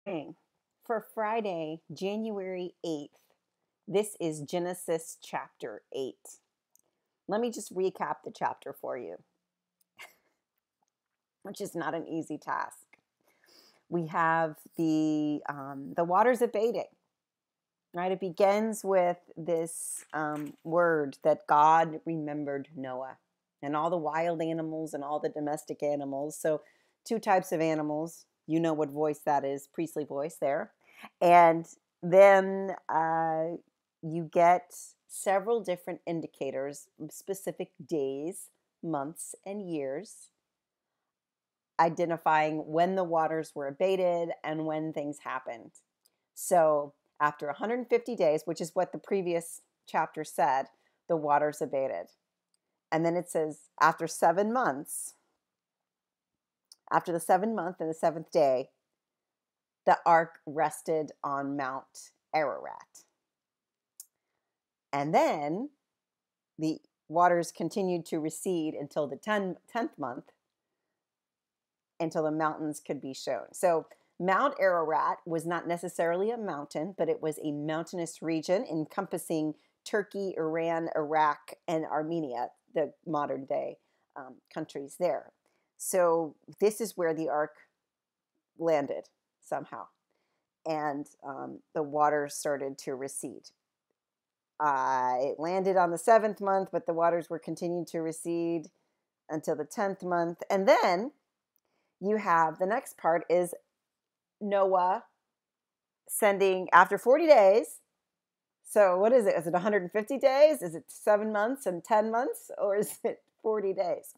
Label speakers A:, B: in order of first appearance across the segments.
A: morning for Friday, January 8th. This is Genesis chapter 8. Let me just recap the chapter for you, which is not an easy task. We have the waters abating, right? It begins with this word that God remembered Noah and all the wild animals and all the domestic animals. So two types of animals. You know what voice that is, priestly voice there. And then you get several different indicators, specific days, months, and years, identifying when the waters were abated and when things happened. So after 150 days, which is what the previous chapter said, the waters abated. And then it says after 7 months, after the 7th month and the 7th day, the ark rested on Mount Ararat. And then the waters continued to recede until the 10th month, until the mountains could be shown. So Mount Ararat was not necessarily a mountain, but it was a mountainous region encompassing Turkey, Iran, Iraq, and Armenia, the modern day countries there. So this is where the ark landed somehow, and the waters started to recede. It landed on the 7th month, but the waters were continuing to recede until the 10th month. And then you have the next part is Noah sending after 40 days. So what is it? Is it 150 days? Is it 7 months and 10 months? Or is it 40 days?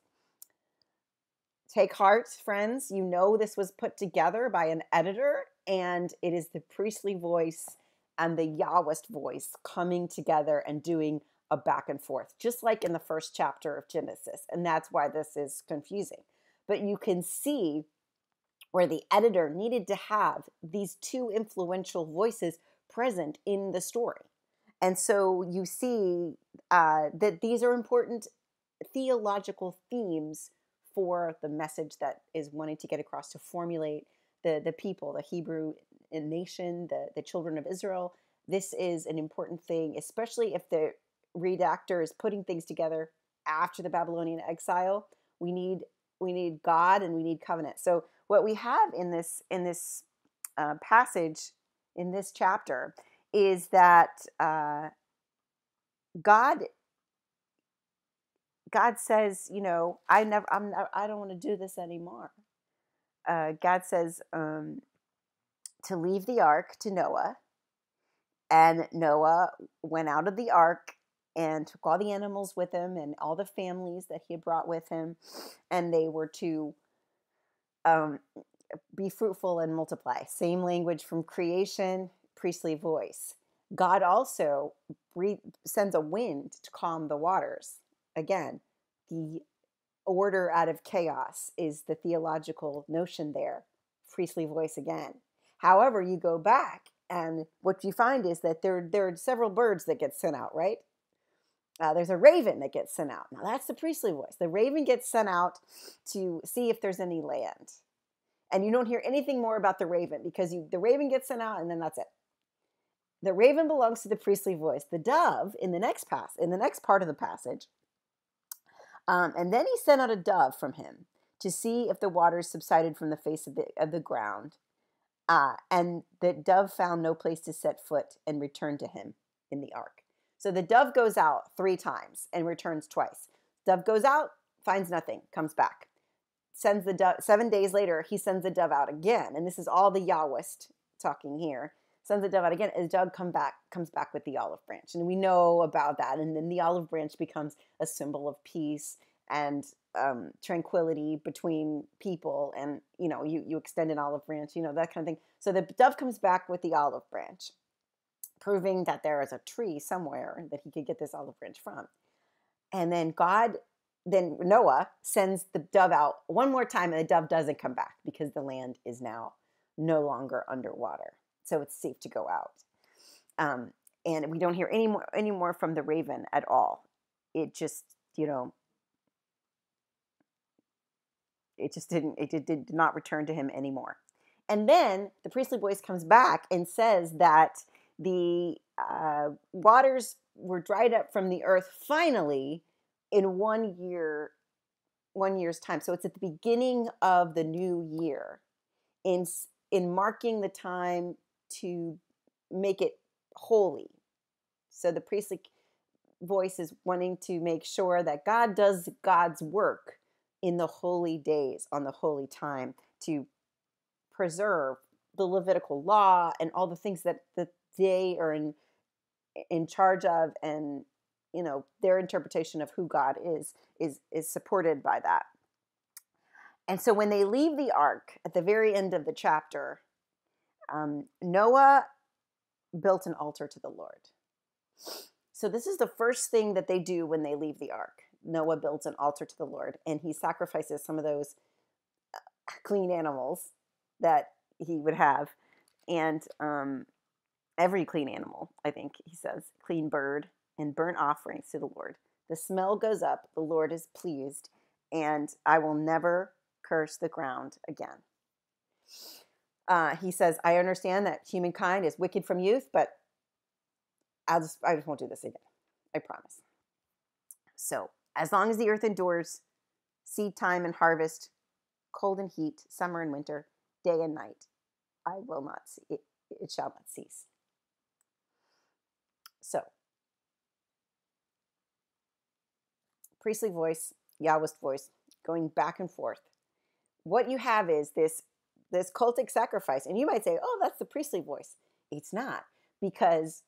A: Take heart, friends. You know this was put together by an editor, and it is the priestly voice and the Yahwist voice coming together and doing a back and forth, just like in the first chapter of Genesis. And that's why this is confusing. But you can see where the editor needed to have these two influential voices present in the story. And so you see that these are important theological themes for the message that is wanting to get across, to formulate the people, the Hebrew nation, the children of Israel. This is an important thing, especially if the redactor is putting things together after the Babylonian exile. We need God and we need covenant. So what we have in this passage, in this chapter, is that God says, I don't want to do this anymore. God says to leave the ark to Noah, and Noah went out of the ark and took all the animals with him and all the families that he had brought with him, and they were to be fruitful and multiply. Same language from creation, priestly voice. God also sends a wind to calm the waters. Again, the order out of chaos is the theological notion there. Priestly voice again. However, you go back, and what you find is that there are several birds that get sent out, right? There's a raven that gets sent out. Now, that's the priestly voice. The raven gets sent out to see if there's any land. And you don't hear anything more about the raven, because the raven gets sent out, and then that's it. The raven belongs to the priestly voice. The dove in the next part of the passage. And then he sent out a dove from him to see if the waters subsided from the face of the ground. And the dove found no place to set foot and returned to him in the ark. So the dove goes out 3 times and returns twice. Dove goes out, finds nothing, comes back. Sends the dove 7 days later. He sends the dove out again, and this is all the Yahwist talking here. Sends the dove out again, and the dove comes back with the olive branch, and we know about that. And then the olive branch becomes a symbol of peace and tranquility between people, and you extend an olive branch, that kind of thing. So the dove comes back with the olive branch, proving that there is a tree somewhere that he could get this olive branch from. And then Noah sends the dove out one more time, and the dove doesn't come back because the land is now no longer underwater. So it's safe to go out. And we don't hear any more from the raven at all. It just, it did not return to him anymore. And then the priestly voice comes back and says that the waters were dried up from the earth finally in 1 year's time. So it's at the beginning of the new year, in marking the time to make it holy. So the priestly voice is wanting to make sure that God does God's work in the holy days, on the holy time, to preserve the Levitical law and all the things that they are in charge of, and their interpretation of who God is supported by that. And so when they leave the ark at the very end of the chapter, Noah built an altar to the Lord. So this is the first thing that they do when they leave the ark. Noah builds an altar to the Lord, and he sacrifices some of those clean animals that he would have, and every clean animal, I think he says, clean bird, and burnt offerings to the Lord. The smell goes up, the Lord is pleased, and I will never curse the ground again. He says, I understand that humankind is wicked from youth, but I just won't do this again. I promise. So as long as the earth endures, seed time and harvest, cold and heat, summer and winter, day and night, I will not see it. It shall not cease. So, priestly voice, Yahweh's voice, going back and forth. What you have is this cultic sacrifice, and you might say, "Oh, that's the priestly voice." It's not, because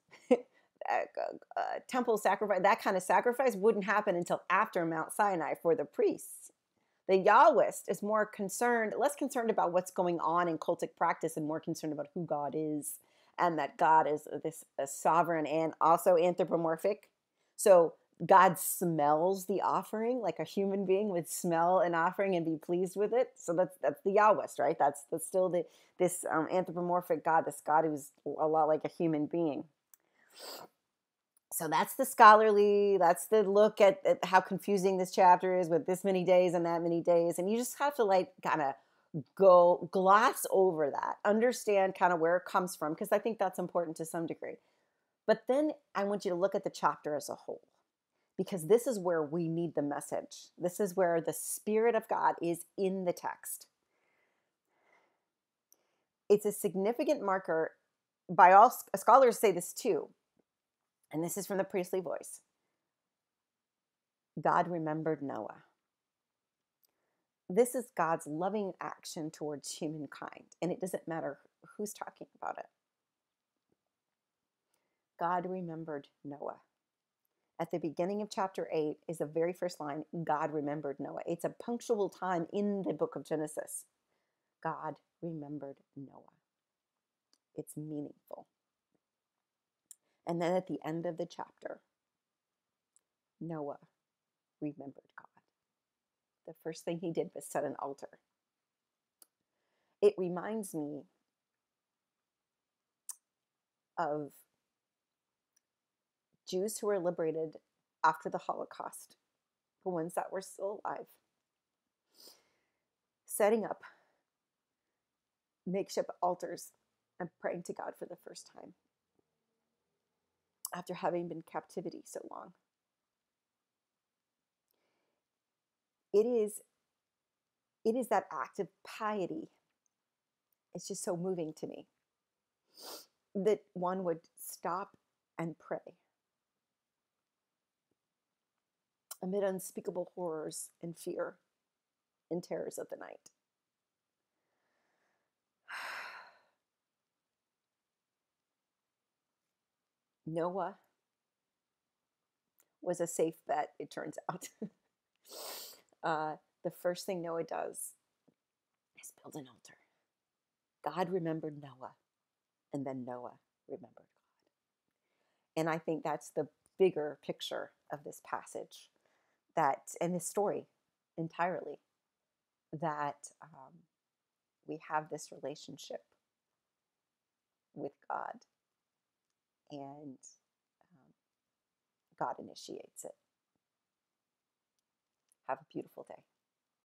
A: temple sacrifice, that kind of sacrifice, wouldn't happen until after Mount Sinai for the priests. The Yahwist is less concerned about what's going on in cultic practice, and more concerned about who God is, and that God is this sovereign and also anthropomorphic. So God smells the offering like a human being would smell an offering and be pleased with it. So that's the Yahwist, right? That's still this anthropomorphic God, this God who's a lot like a human being. So that's that's the look at how confusing this chapter is, with this many days and that many days. And you just have to kind of go gloss over that, understand kind of where it comes from, because I think that's important to some degree. But then I want you to look at the chapter as a whole, because this is where we need the message. This is where the Spirit of God is in the text. It's a significant marker. By all scholars say this too, and this is from the priestly voice. God remembered Noah. This is God's loving action towards humankind, and it doesn't matter who's talking about it. God remembered Noah. At the beginning of chapter 8 is the very first line, God remembered Noah. It's a punctual time in the book of Genesis. God remembered Noah. It's meaningful. And then at the end of the chapter, Noah remembered God. The first thing he did was set an altar. It reminds me of Jews who were liberated after the Holocaust, the ones that were still alive, setting up makeshift altars and praying to God for the first time after having been in captivity so long. It is that act of piety. It's just so moving to me that one would stop and pray amid unspeakable horrors and fear and terrors of the night. Noah was a safe bet, it turns out. The first thing Noah does is build an altar. God remembered Noah, and then Noah remembered God. And I think that's the bigger picture of this passage, and this story entirely, that we have this relationship with God, and God initiates it. Have a beautiful day.